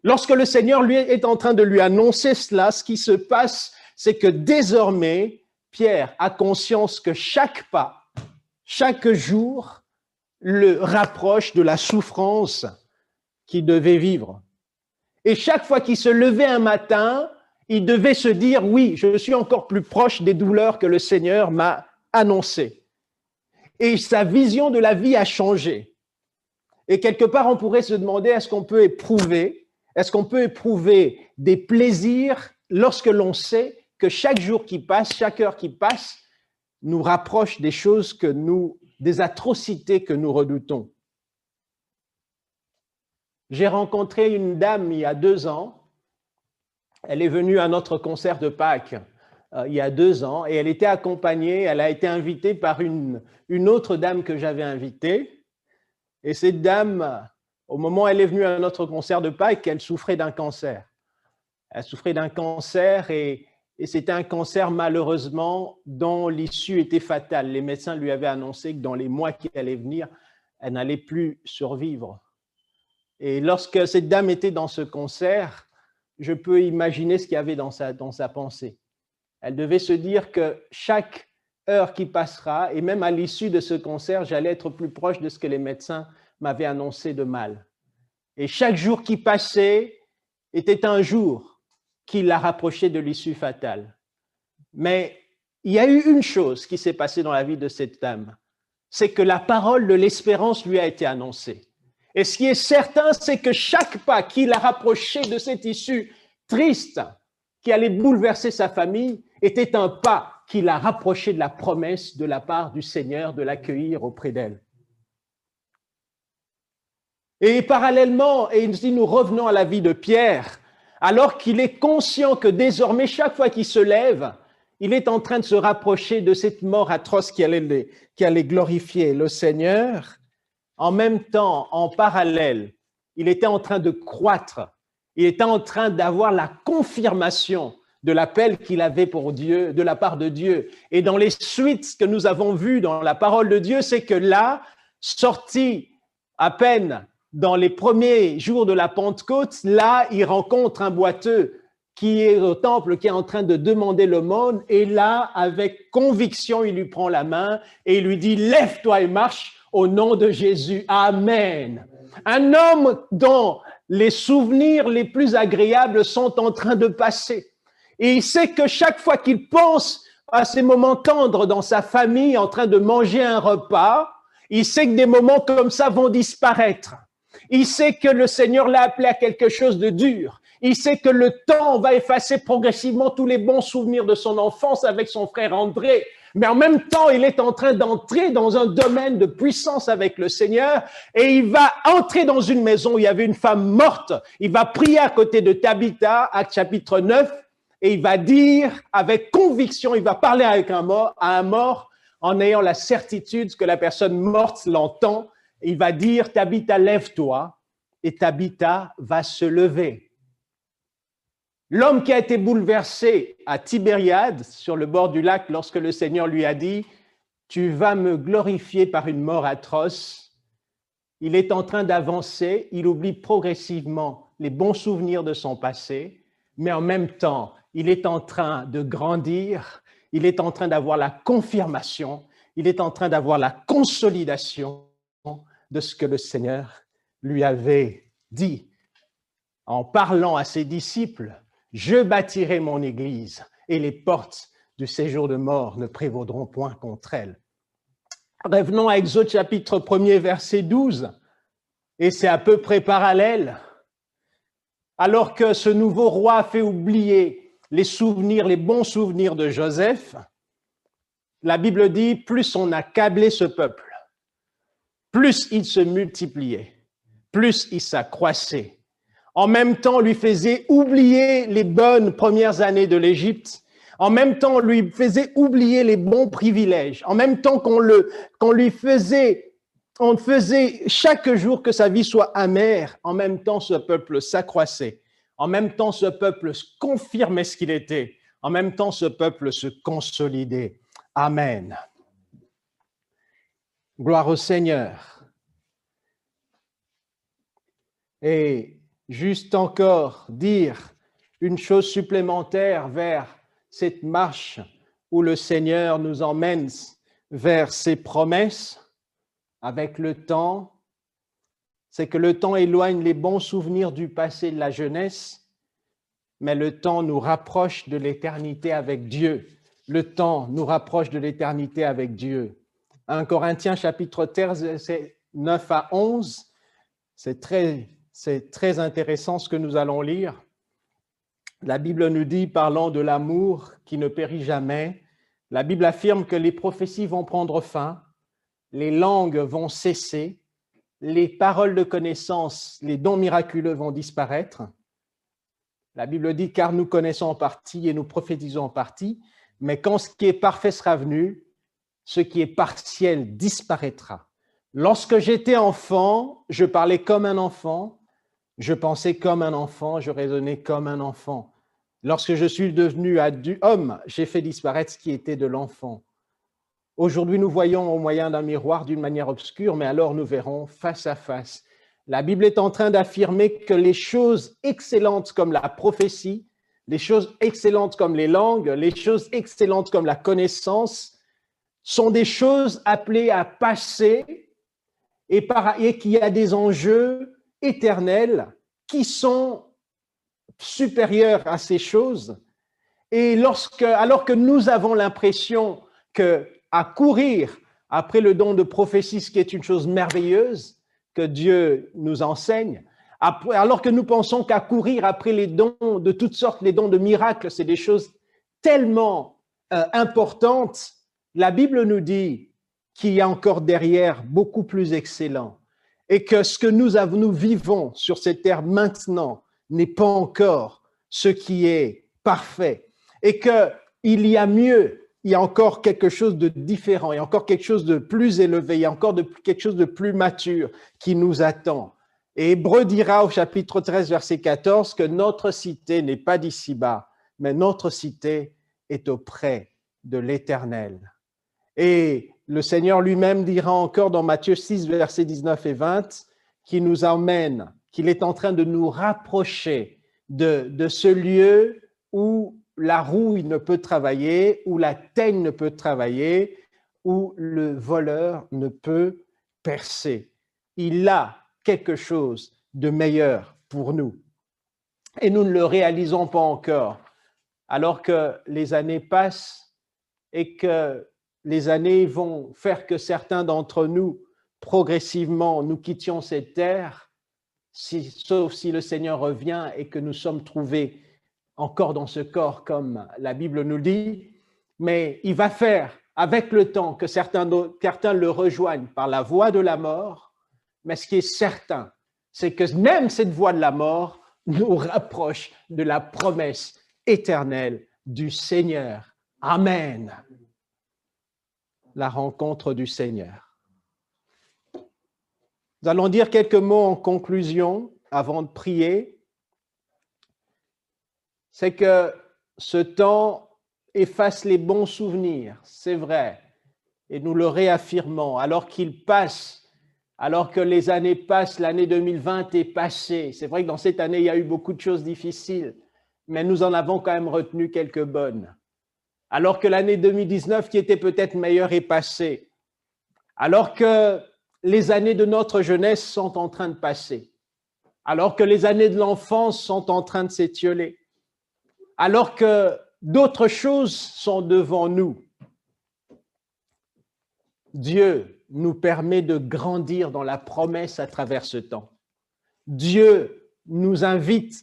A: Lorsque le Seigneur lui est en train de lui annoncer cela, ce qui se passe, c'est que désormais, Pierre a conscience que chaque pas, chaque jour, le rapproche de la souffrance qu'il devait vivre. Et chaque fois qu'il se levait un matin, il devait se dire, oui, je suis encore plus proche des douleurs que le Seigneur m'a annoncées. Et sa vision de la vie a changé. Et quelque part, on pourrait se demander, est-ce qu'on peut éprouver des plaisirs lorsque l'on sait que chaque jour qui passe, chaque heure qui passe, nous rapproche des choses des atrocités que nous redoutons. J'ai rencontré une dame il y a 2 ans. Elle est venue à notre concert de Pâques il y a 2 ans et elle était accompagnée, elle a été invitée par une autre dame que j'avais invitée. Et cette dame, au moment où elle est venue à notre concert de Pâques, elle souffrait d'un cancer. Elle souffrait d'un cancer et c'était un cancer malheureusement dont l'issue était fatale. Les médecins lui avaient annoncé que dans les mois qui allaient venir, elle n'allait plus survivre. Et lorsque cette dame était dans ce concert, je peux imaginer ce qu'il y avait dans sa pensée. Elle devait se dire que chaque heure qui passera, et même à l'issue de ce concert, j'allais être plus proche de ce que les médecins m'avaient annoncé de mal. Et chaque jour qui passait était un jour qui la rapprochait de l'issue fatale. Mais il y a eu une chose qui s'est passée dans la vie de cette dame, c'est que la parole de l'espérance lui a été annoncée. Et ce qui est certain, c'est que chaque pas qui l'a rapproché de cette issue triste, qui allait bouleverser sa famille, était un pas qui l'a rapproché de la promesse de la part du Seigneur de l'accueillir auprès d'elle. Et parallèlement, et si nous revenons à la vie de Pierre, alors qu'il est conscient que désormais, chaque fois qu'il se lève, il est en train de se rapprocher de cette mort atroce qui allait glorifier le Seigneur. En même temps, en parallèle, il était en train de croître. Il était en train d'avoir la confirmation de l'appel qu'il avait pour Dieu, de la part de Dieu. Et dans les suites, ce que nous avons vu dans la parole de Dieu, c'est que là, sorti à peine dans les premiers jours de la Pentecôte, là, il rencontre un boiteux qui est au temple, qui est en train de demander l'aumône. Et là, avec conviction, il lui prend la main et il lui dit « Lève-toi et marche ». Au nom de Jésus. Amen. Un homme dont les souvenirs les plus agréables sont en train de passer. Et il sait que chaque fois qu'il pense à ces moments tendres dans sa famille, en train de manger un repas, il sait que des moments comme ça vont disparaître. Il sait que le Seigneur l'a appelé à quelque chose de dur. Il sait que le temps va effacer progressivement tous les bons souvenirs de son enfance avec son frère André. Mais en même temps, il est en train d'entrer dans un domaine de puissance avec le Seigneur et il va entrer dans une maison où il y avait une femme morte. Il va prier à côté de Tabitha, Actes chapitre 9, et il va dire avec conviction, il va parler avec à un mort en ayant la certitude que la personne morte l'entend. Il va dire, Tabitha, lève-toi, et Tabitha va se lever. L'homme qui a été bouleversé à Tibériade, sur le bord du lac, lorsque le Seigneur lui a dit « Tu vas me glorifier par une mort atroce », il est en train d'avancer, il oublie progressivement les bons souvenirs de son passé, mais en même temps, il est en train de grandir, il est en train d'avoir la confirmation, il est en train d'avoir la consolidation de ce que le Seigneur lui avait dit en parlant à ses disciples. Je bâtirai mon église et les portes du séjour de mort ne prévaudront point contre elle. Revenons à Exode chapitre 1er, verset 12, et c'est à peu près parallèle. Alors que ce nouveau roi fait oublier les souvenirs, les bons souvenirs de Joseph, la Bible dit, plus on accablait ce peuple, plus il se multipliait, plus il s'accroissait. En même temps, on lui faisait oublier les bonnes premières années de l'Égypte. En même temps, on lui faisait oublier les bons privilèges. En même temps on faisait chaque jour que sa vie soit amère. En même temps, ce peuple s'accroissait. En même temps, ce peuple confirmait ce qu'il était. En même temps, ce peuple se consolidait. Amen. Gloire au Seigneur. Et juste encore dire une chose supplémentaire vers cette marche où le Seigneur nous emmène vers ses promesses avec le temps, c'est que le temps éloigne les bons souvenirs du passé de la jeunesse, mais le temps nous rapproche de l'éternité avec Dieu. Le temps nous rapproche de l'éternité avec Dieu. 1 Corinthiens chapitre 13, versets 9 à 11, c'est très intéressant ce que nous allons lire. La Bible nous dit, parlant de l'amour qui ne périt jamais, la Bible affirme que les prophéties vont prendre fin, les langues vont cesser, les paroles de connaissance, les dons miraculeux vont disparaître. La Bible dit, car nous connaissons en partie et nous prophétisons en partie, mais quand ce qui est parfait sera venu, ce qui est partiel disparaîtra. Lorsque j'étais enfant, je parlais comme un enfant, je pensais comme un enfant, je raisonnais comme un enfant. Lorsque je suis devenu homme, j'ai fait disparaître ce qui était de l'enfant. Aujourd'hui, nous voyons au moyen d'un miroir d'une manière obscure, mais alors nous verrons face à face. La Bible est en train d'affirmer que les choses excellentes comme la prophétie, les choses excellentes comme les langues, les choses excellentes comme la connaissance, sont des choses appelées à passer et qu'il y a des enjeux éternels qui sont supérieurs à ces choses. Et alors que nous avons l'impression qu'à courir après le don de prophétie, ce qui est une chose merveilleuse que Dieu nous enseigne, alors que nous pensons qu'à courir après les dons de toutes sortes, les dons de miracles, c'est des choses tellement importantes, la Bible nous dit qu'il y a encore derrière beaucoup plus excellent et que ce que nous vivons sur cette terre maintenant n'est pas encore ce qui est parfait et qu'il y a mieux, il y a encore quelque chose de différent, il y a encore quelque chose de plus élevé, il y a encore quelque chose de plus mature qui nous attend. Et Hébreux dira au chapitre 13, verset 14, que notre cité n'est pas d'ici-bas, mais notre cité est auprès de l'Éternel. Et le Seigneur lui-même dira encore dans Matthieu 6, versets 19 et 20, qu'il nous emmène, qu'il est en train de nous rapprocher de ce lieu où la rouille ne peut travailler, où la teigne ne peut travailler, où le voleur ne peut percer. Il a quelque chose de meilleur pour nous. Et nous ne le réalisons pas encore, alors que les années passent et que les années vont faire que certains d'entre nous, progressivement, nous quittions cette terre, sauf si le Seigneur revient et que nous sommes trouvés encore dans ce corps, comme la Bible nous dit. Mais il va faire, avec le temps, que certains le rejoignent par la voie de la mort. Mais ce qui est certain, c'est que même cette voie de la mort nous rapproche de la promesse éternelle du Seigneur. Amen. La rencontre du Seigneur. Nous allons dire quelques mots en conclusion avant de prier. C'est que ce temps efface les bons souvenirs, c'est vrai, et nous le réaffirmons, alors qu'il passe, alors que les années passent, l'année 2020 est passée. C'est vrai que dans cette année, il y a eu beaucoup de choses difficiles, mais nous en avons quand même retenu quelques bonnes. Alors que l'année 2019, qui était peut-être meilleure, est passée. Alors que les années de notre jeunesse sont en train de passer. Alors que les années de l'enfance sont en train de s'étioler. Alors que d'autres choses sont devant nous. Dieu nous permet de grandir dans la promesse à travers ce temps. Dieu nous invite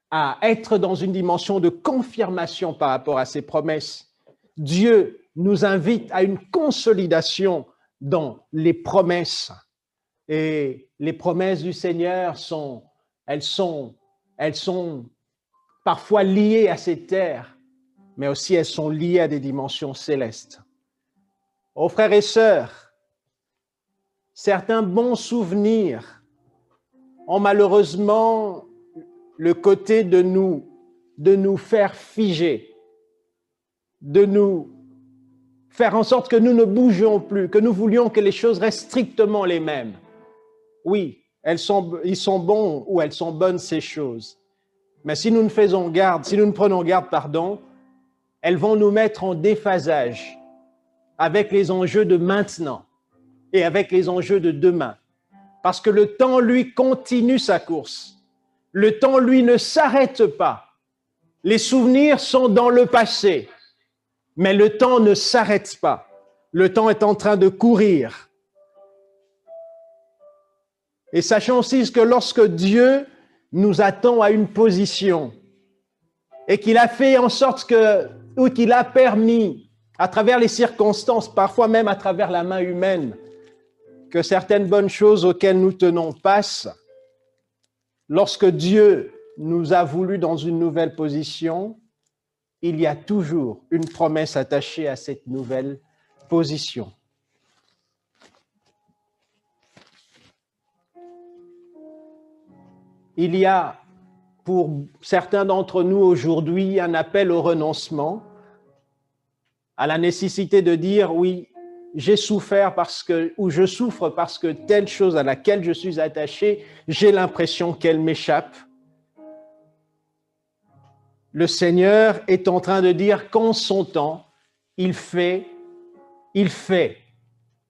A: à être dans une dimension de confirmation par rapport à ses promesses. Dieu nous invite à une consolidation dans les promesses. Et les promesses du Seigneur sont parfois liées à cette terre, mais aussi elles sont liées à des dimensions célestes. Oh frères et sœurs, certains bons souvenirs ont malheureusement le côté de nous faire figer, de nous faire en sorte que nous ne bougions plus, que nous voulions que les choses restent strictement les mêmes. Oui, ils sont bons ou elles sont bonnes ces choses. Mais si nous ne prenons garde, elles vont nous mettre en déphasage avec les enjeux de maintenant et avec les enjeux de demain. Parce que le temps, lui, continue sa course. Le temps, lui, ne s'arrête pas. Les souvenirs sont dans le passé, mais le temps ne s'arrête pas. Le temps est en train de courir. Et sachons aussi que lorsque Dieu nous attend à une position et qu'il a fait en sorte ou qu'il a permis, à travers les circonstances, parfois même à travers la main humaine, que certaines bonnes choses auxquelles nous tenons passent, lorsque Dieu nous a voulu dans une nouvelle position, il y a toujours une promesse attachée à cette nouvelle position. Il y a pour certains d'entre nous aujourd'hui un appel au renoncement, à la nécessité de dire oui, j'ai souffert ou je souffre parce que telle chose à laquelle je suis attaché, j'ai l'impression qu'elle m'échappe. Le Seigneur est en train de dire qu'en son temps, il fait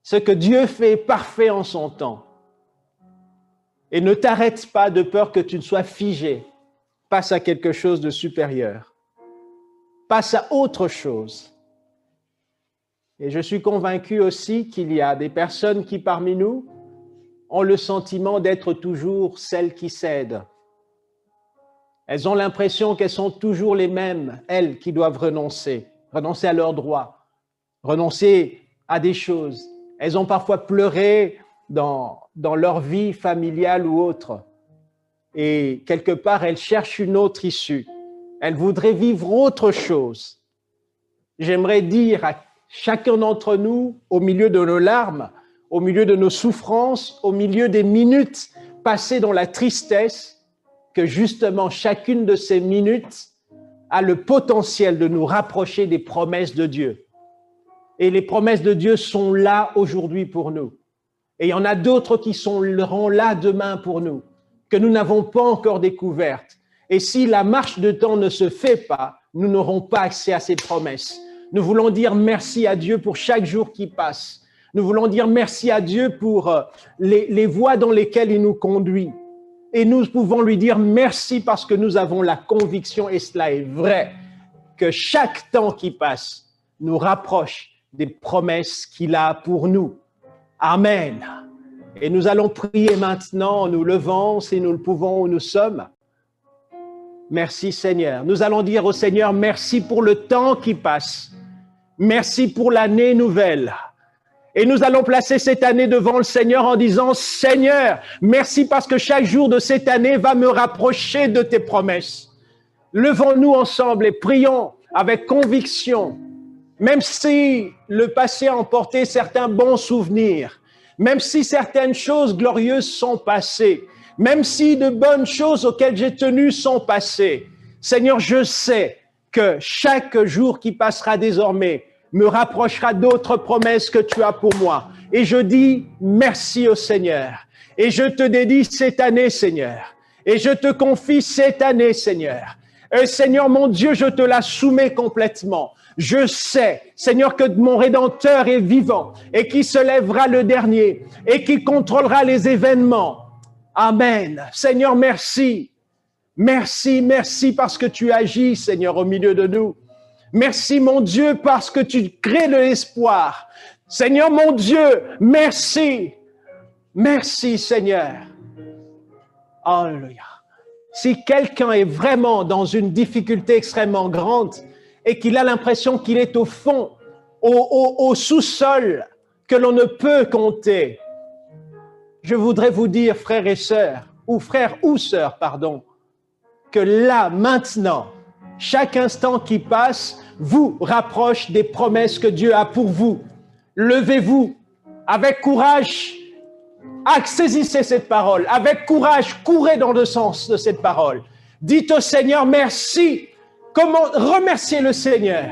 A: ce que Dieu fait parfait en son temps. Et ne t'arrête pas de peur que tu ne sois figé. Passe à quelque chose de supérieur. Passe à autre chose. Et je suis convaincu aussi qu'il y a des personnes qui, parmi nous, ont le sentiment d'être toujours celles qui cèdent. Elles ont l'impression qu'elles sont toujours les mêmes, elles, qui doivent renoncer à leurs droits, renoncer à des choses. Elles ont parfois pleuré dans leur vie familiale ou autre. Et quelque part, elles cherchent une autre issue. Elles voudraient vivre autre chose. J'aimerais dire à chacun d'entre nous, au milieu de nos larmes, au milieu de nos souffrances, au milieu des minutes passées dans la tristesse, que justement chacune de ces minutes a le potentiel de nous rapprocher des promesses de Dieu. Et les promesses de Dieu sont là aujourd'hui pour nous. Et il y en a d'autres qui seront là demain pour nous, que nous n'avons pas encore découvertes. Et si la marche de temps ne se fait pas, nous n'aurons pas accès à ces promesses. Nous voulons dire merci à Dieu pour chaque jour qui passe. Nous voulons dire merci à Dieu pour les voies dans lesquelles il nous conduit. Et nous pouvons lui dire merci parce que nous avons la conviction, et cela est vrai, que chaque temps qui passe nous rapproche des promesses qu'il a pour nous. Amen. Et nous allons prier maintenant en nous levant, si nous le pouvons où nous sommes. Merci Seigneur. Nous allons dire au Seigneur merci pour le temps qui passe. Merci pour l'année nouvelle. Et nous allons placer cette année devant le Seigneur en disant « Seigneur, merci parce que chaque jour de cette année va me rapprocher de tes promesses. » Levons-nous ensemble et prions avec conviction. Même si le passé a emporté certains bons souvenirs, même si certaines choses glorieuses sont passées, même si de bonnes choses auxquelles j'ai tenu sont passées, Seigneur, je sais que chaque jour qui passera désormais me rapprochera d'autres promesses que tu as pour moi. Et je dis merci au Seigneur. Et je te dédie cette année, Seigneur. Et je te confie cette année, Seigneur. Et Seigneur, mon Dieu, je te la soumets complètement. Je sais, Seigneur, que mon Rédempteur est vivant et qui se lèvera le dernier et qui contrôlera les événements. Amen. Seigneur, merci. Merci, merci parce que tu agis, Seigneur, au milieu de nous. Merci, mon Dieu, parce que tu crées de l'espoir. Seigneur, mon Dieu, merci. Merci, Seigneur. Alléluia. Si quelqu'un est vraiment dans une difficulté extrêmement grande et qu'il a l'impression qu'il est au fond, au sous-sol, que l'on ne peut compter, je voudrais vous dire, frères et sœurs, ou frères ou sœurs, pardon, que là, maintenant, chaque instant qui passe vous rapproche des promesses que Dieu a pour vous. Levez-vous avec courage, saisissez cette parole, avec courage, courez dans le sens de cette parole. Dites au Seigneur merci. Remerciez le Seigneur.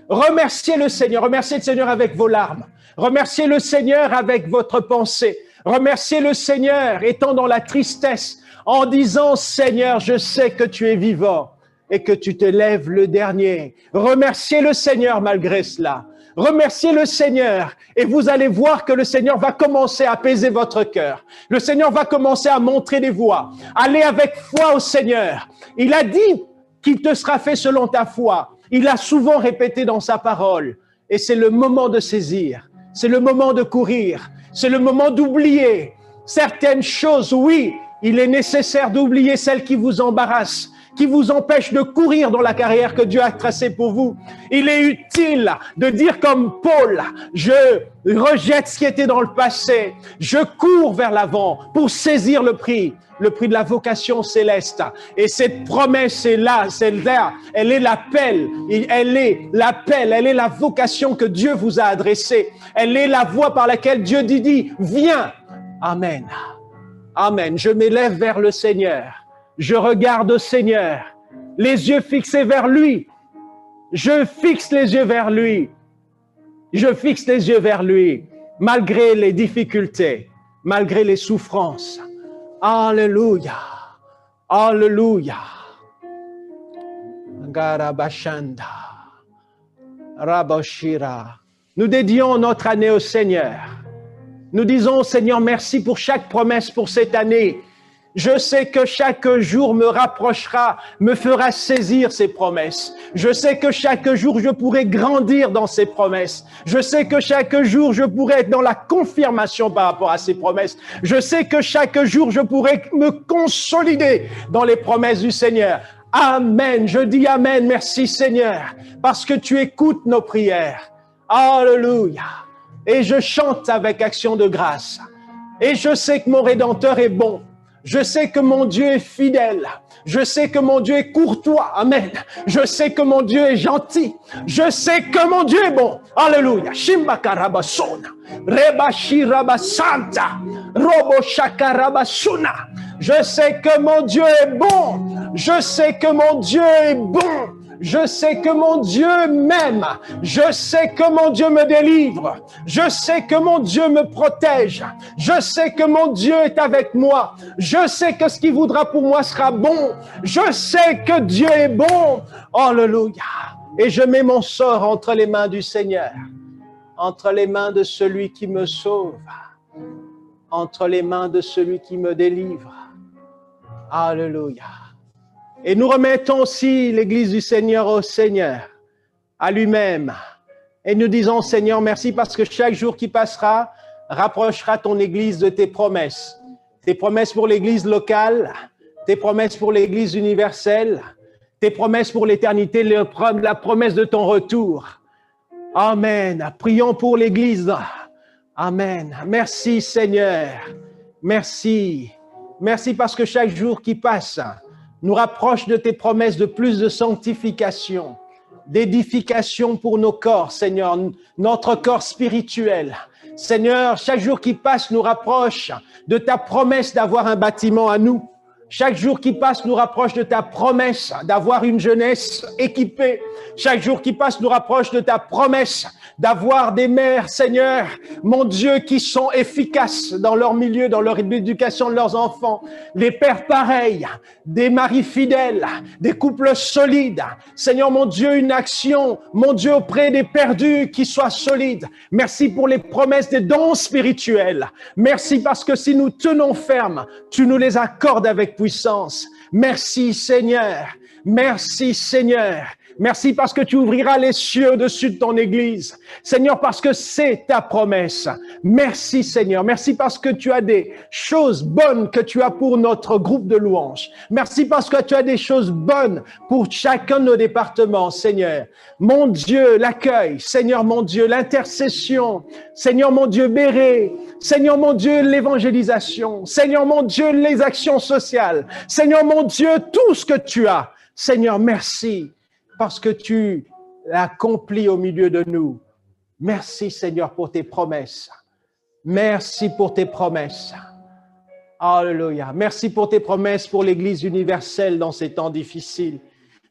A: Remerciez le Seigneur. Remerciez le Seigneur avec vos larmes. Remerciez le Seigneur avec votre pensée. Remerciez le Seigneur étant dans la tristesse en disant « Seigneur, je sais que tu es vivant et que tu te lèves le dernier. » Remerciez le Seigneur malgré cela. Remerciez le Seigneur et vous allez voir que le Seigneur va commencer à apaiser votre cœur. Le Seigneur va commencer à montrer des voies. Allez avec foi au Seigneur. Il a dit qu'il te sera fait selon ta foi. Il a souvent répété dans sa parole. Et c'est le moment de saisir. C'est le moment de courir. C'est le moment d'oublier certaines choses. Oui, il est nécessaire d'oublier celles qui vous embarrassent, qui vous empêchent de courir dans la carrière que Dieu a tracée pour vous. Il est utile de dire comme Paul, je rejette ce qui était dans le passé, je cours vers l'avant pour saisir le prix de la vocation céleste. Et cette promesse est là, elle est l'appel, elle est la vocation que Dieu vous a adressée. Elle est la voie par laquelle Dieu dit, viens. Amen. Amen. Je m'élève vers le Seigneur. Je regarde au Seigneur, les yeux fixés vers lui. Je fixe les yeux vers lui. Je fixe les yeux vers lui, malgré les difficultés, malgré les souffrances. Alléluia. Alléluia. Garabashanda. Raboshira. Nous dédions notre année au Seigneur. Nous disons au Seigneur, merci pour chaque promesse pour cette année. Je sais que chaque jour me rapprochera, me fera saisir ces promesses. Je sais que chaque jour, je pourrai grandir dans ces promesses. Je sais que chaque jour, je pourrai être dans la confirmation par rapport à ces promesses. Je sais que chaque jour, je pourrai me consolider dans les promesses du Seigneur. Amen. Je dis Amen. Merci Seigneur, parce que tu écoutes nos prières. Alléluia. Et je chante avec action de grâce. Et je sais que mon Rédempteur est bon. Je sais que mon Dieu est fidèle. Je sais que mon Dieu est courtois. Amen. Je sais que mon Dieu est gentil. Je sais que mon Dieu est bon. Alléluia. Shimbakarabasona. Rebashirabasanta. Roboshakarabasuna. Je sais que mon Dieu est bon. Je sais que mon Dieu est bon. Je sais que mon Dieu m'aime. Je sais que mon Dieu me délivre. Je sais que mon Dieu me protège. Je sais que mon Dieu est avec moi. Je sais que ce qu'il voudra pour moi sera bon. Je sais que Dieu est bon. Alléluia. Et je mets mon sort entre les mains du Seigneur, entre les mains de celui qui me sauve, entre les mains de celui qui me délivre. Alléluia. Et nous remettons aussi l'Église du Seigneur au Seigneur, à lui-même. Et nous disons, Seigneur, merci parce que chaque jour qui passera rapprochera ton Église de tes promesses. Tes promesses pour l'Église locale, tes promesses pour l'Église universelle, tes promesses pour l'éternité, la promesse de ton retour. Amen. Prions pour l'Église. Amen. Merci Seigneur. Merci. Merci parce que chaque jour qui passe nous rapproche de tes promesses de plus de sanctification, d'édification pour nos corps, Seigneur, notre corps spirituel. Seigneur, chaque jour qui passe nous rapproche de ta promesse d'avoir un bâtiment à nous. Chaque jour qui passe nous rapproche de ta promesse d'avoir une jeunesse équipée. Chaque jour qui passe nous rapproche de ta promesse d'avoir des mères, Seigneur, mon Dieu, qui sont efficaces dans leur milieu, dans leur éducation de leurs enfants. Les pères pareils, des maris fidèles, des couples solides. Seigneur, mon Dieu, une action, mon Dieu, auprès des perdus qui soient solides. Merci pour les promesses des dons spirituels. Merci parce que si nous tenons ferme, tu nous les accordes avec puissance. Merci Seigneur. Merci Seigneur. Merci parce que tu ouvriras les cieux au-dessus de ton Église. Seigneur, parce que c'est ta promesse. Merci Seigneur. Merci parce que tu as des choses bonnes que tu as pour notre groupe de louanges. Merci parce que tu as des choses bonnes pour chacun de nos départements, Seigneur. Mon Dieu, l'accueil. Seigneur, mon Dieu, l'intercession. Seigneur, mon Dieu, Béré. Seigneur, mon Dieu, l'évangélisation. Seigneur, mon Dieu, les actions sociales. Seigneur, mon Dieu, tout ce que tu as. Seigneur, merci. Parce que tu l'accomplis au milieu de nous. Merci Seigneur pour tes promesses. Merci pour tes promesses. Alléluia. Merci pour tes promesses pour l'Église universelle dans ces temps difficiles.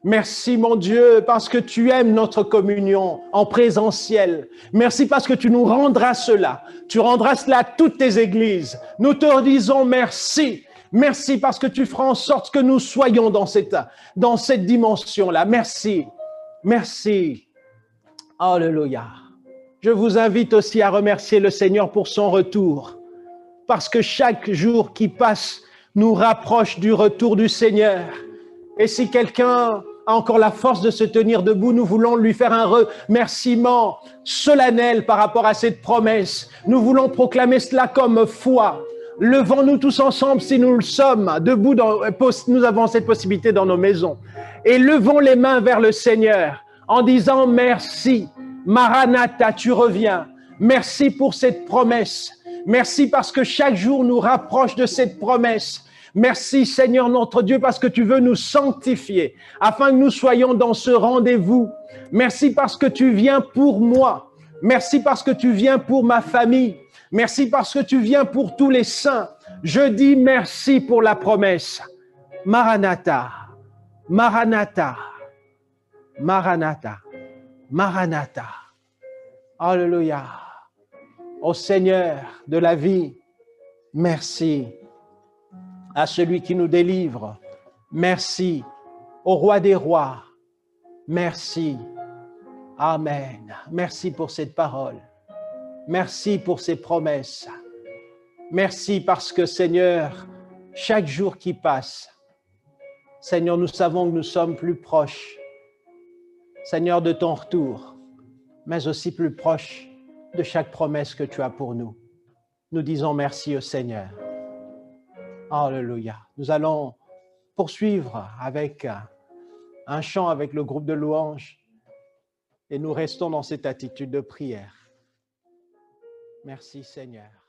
A: Merci, mon Dieu, parce que tu aimes notre communion en présentiel. Merci parce que tu nous rendras cela. Tu rendras cela à toutes tes églises. Nous te disons merci. Merci parce que tu feras en sorte que nous soyons dans cette dimension-là. Merci. Merci. Alléluia. Je vous invite aussi à remercier le Seigneur pour son retour. Parce que chaque jour qui passe nous rapproche du retour du Seigneur. Et si quelqu'un a encore la force de se tenir debout, nous voulons lui faire un remerciement solennel par rapport à cette promesse. Nous voulons proclamer cela comme foi. Levons-nous tous ensemble si nous le sommes, debout, nous avons cette possibilité dans nos maisons. Et levons les mains vers le Seigneur en disant merci. Maranatha, tu reviens. Merci pour cette promesse. Merci parce que chaque jour nous rapproche de cette promesse. Merci Seigneur notre Dieu parce que tu veux nous sanctifier afin que nous soyons dans ce rendez-vous. Merci parce que tu viens pour moi. Merci parce que tu viens pour ma famille. Merci parce que tu viens pour tous les saints. Je dis merci pour la promesse. Maranatha, Maranatha, Maranatha, Maranatha. Alléluia. Au Seigneur de la vie, merci. À celui qui nous délivre, merci. Au Roi des rois, merci. Amen. Merci pour cette parole. Merci pour ces promesses. Merci parce que, Seigneur, chaque jour qui passe, Seigneur, nous savons que nous sommes plus proches, Seigneur, de ton retour, mais aussi plus proches de chaque promesse que tu as pour nous. Nous disons merci au Seigneur. Alléluia. Nous allons poursuivre avec un chant avec le groupe de louanges et nous restons dans cette attitude de prière. Merci Seigneur.